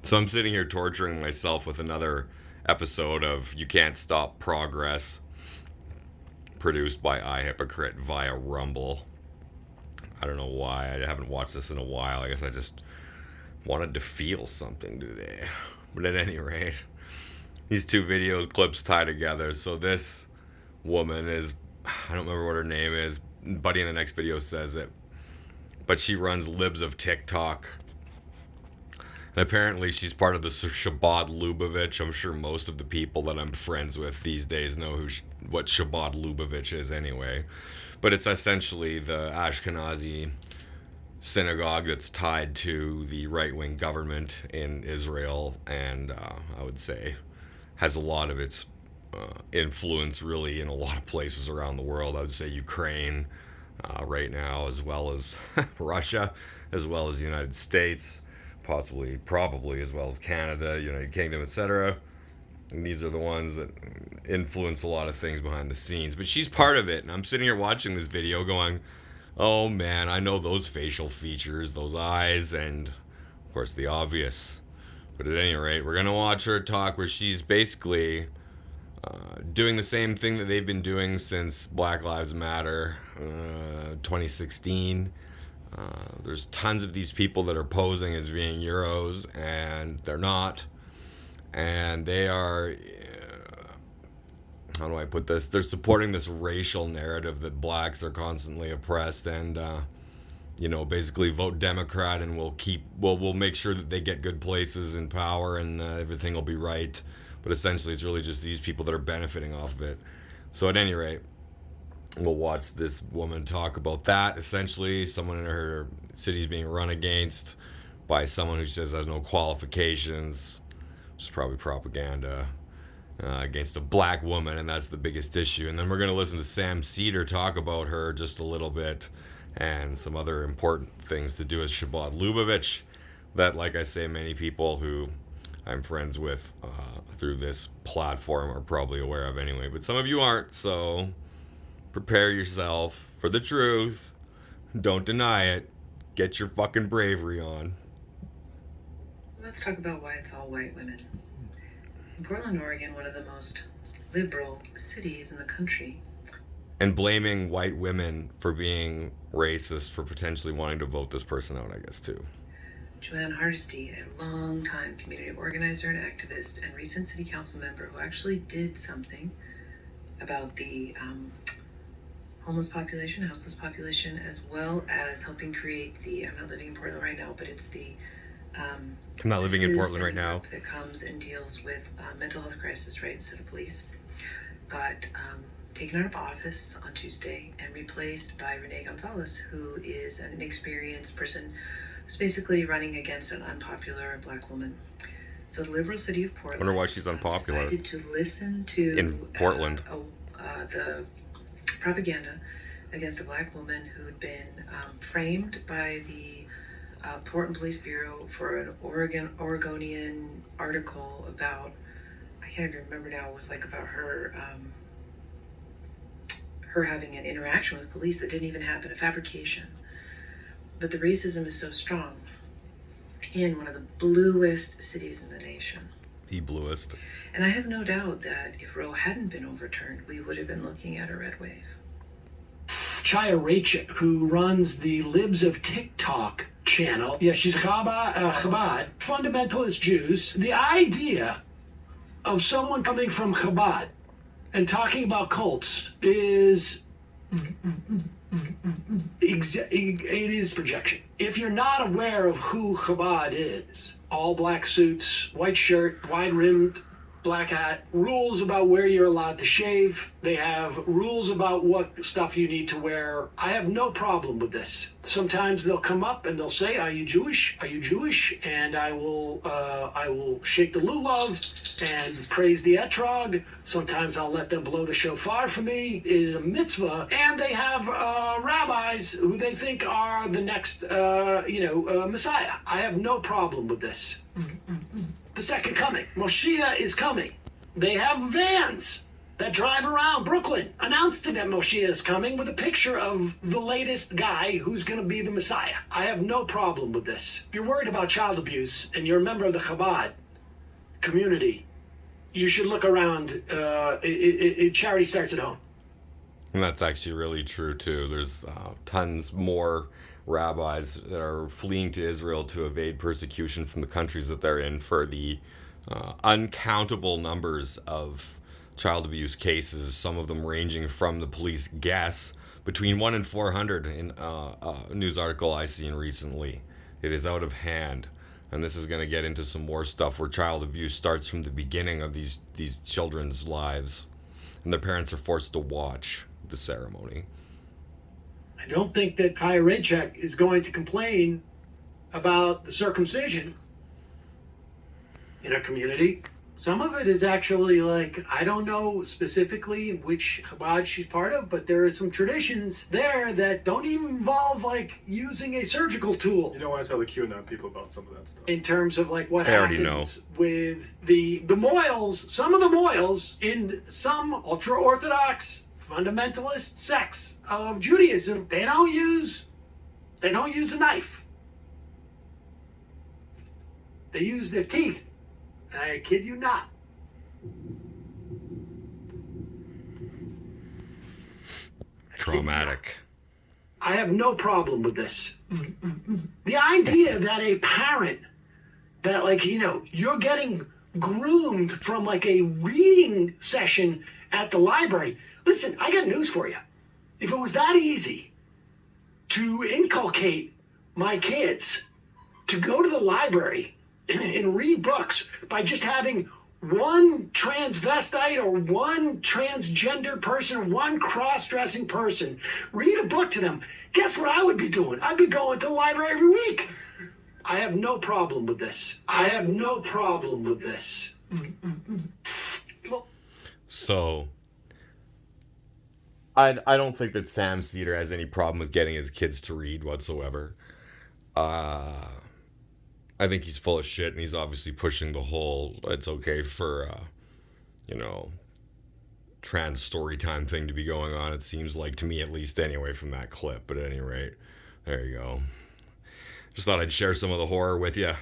So I'm sitting here torturing myself with another episode of You Can't Stop Progress, produced by iHypocrite via Rumble. I don't know why. I haven't watched this in a while. I guess I just wanted to feel something today. But at any rate, these two videos clips tie together. So this woman is, I don't remember what her name is. Buddy in the next video says it. But she runs Libs of TikTok. And apparently she's part of the Shabbat Lubavitch. I'm sure most of the people that I'm friends with these days know what Shabbat Lubavitch is anyway. But it's essentially the Ashkenazi synagogue that's tied to the right-wing government in Israel, and I would say has a lot of its influence really in a lot of places around the world. I would say Ukraine right now, as well as Russia, as well as the United States, possibly, probably, as well as Canada, United Kingdom, etc. And these are the ones that influence a lot of things behind the scenes. But she's part of it, and I'm sitting here watching this video going, oh man, I know those facial features, those eyes, and of course the obvious. But at any rate, we're going to watch her talk where she's basically doing the same thing that they've been doing since Black Lives Matter 2016. There's tons of these people that are posing as being Euros, and they're not. And they are, how do I put this? They're supporting this racial narrative that blacks are constantly oppressed, and basically vote Democrat, and we'll make sure that they get good places in power, and everything will be right. But essentially, it's really just these people that are benefiting off of it. So at any rate, we'll watch this woman talk about that. Essentially, someone in her city is being run against by someone who says has no qualifications, which is probably propaganda, against a black woman, and that's the biggest issue. And then we're going to listen to Sam Cedar talk about her just a little bit, and some other important things to do with Shabbat Lubavitch that, like I say, many people who I'm friends with through this platform are probably aware of anyway. But some of you aren't, so prepare yourself for the truth. Don't deny it. Get your fucking bravery on. Let's talk about why it's all white women. In Portland, Oregon, one of the most liberal cities in the country. And blaming white women for being racist for potentially wanting to vote this person out, I guess, too. Joanne Hardesty, a long-time community organizer and activist and recent city council member who actually did something about the homeless population, houseless population, as well as helping create I'm not living in Portland right now, but it's the I'm not living in Portland right now. That comes and deals with mental health crisis, right, instead of police, got taken out of office on Tuesday and replaced by Renee Gonzalez, who is an inexperienced person who's basically running against an unpopular black woman. So the liberal city of Portland, I wonder why she's unpopular. Decided to listen to in Portland the propaganda against a black woman who'd been framed by the Portland Police Bureau for an Oregonian article about, I can't even remember now, it was like about her having an interaction with police that didn't even happen, a fabrication. But the racism is so strong in one of the bluest cities in the nation. The bluest. And I have no doubt that if Roe hadn't been overturned, we would have been looking at a red wave. Chaya Rachik, who runs the Libs of TikTok channel. Yeah, she's Chabad, fundamentalist Jews. The idea of someone coming from Chabad and talking about cults is it is projection. If you're not aware of who Chabad is, all black suits, white shirt, wide-rimmed black hat, rules about where you're allowed to shave. They have rules about what stuff you need to wear. I have no problem with this. Sometimes they'll come up and they'll say, "Are you Jewish? Are you Jewish?" And I will shake the lulav and praise the etrog. Sometimes I'll let them blow the shofar for me. It is a mitzvah, and they have rabbis who they think are the next, Messiah. I have no problem with this. The second coming. Moshiach is coming. They have vans that drive around Brooklyn announcing that Moshiach is coming with a picture of the latest guy who's going to be the Messiah. I have no problem with this. If you're worried about child abuse and you're a member of the Chabad community, you should look around. Charity starts at home. And that's actually really true, too. There's tons more rabbis that are fleeing to Israel to evade persecution from the countries that they're in for the uncountable numbers of child abuse cases, some of them ranging from, the police guess, between 1 and 400 in a news article I seen recently. It is out of hand. And this is going to get into some more stuff where child abuse starts from the beginning of these children's lives. And their parents are forced to watch the ceremony. I don't think that Kaya Raychek is going to complain about the circumcision in her community. Some of it is actually like, I don't know specifically which Chabad she's part of, but there are some traditions there that don't even involve like using a surgical tool. You don't want to tell the QAnon people about some of that stuff. In terms of like what I already happens with the moils, some of the moils in some ultra-Orthodox fundamentalist sects of Judaism, they don't use a knife. They use their teeth. I kid you not. Traumatic. I have no problem with this. The idea that a parent, that like, you're getting groomed from like a reading session at the library. Listen, I got news for you. If it was that easy to inculcate my kids to go to the library and read books by just having one transvestite or one transgender person or one cross-dressing person read a book to them, guess what I would be doing? I'd be going to the library every week. I have no problem with this. So, I don't think that Sam Cedar has any problem with getting his kids to read whatsoever. I think he's full of shit, and he's obviously pushing the whole, it's okay for, trans story time thing to be going on, it seems like, to me at least anyway, from that clip. But at any rate, there you go. Just thought I'd share some of the horror with you.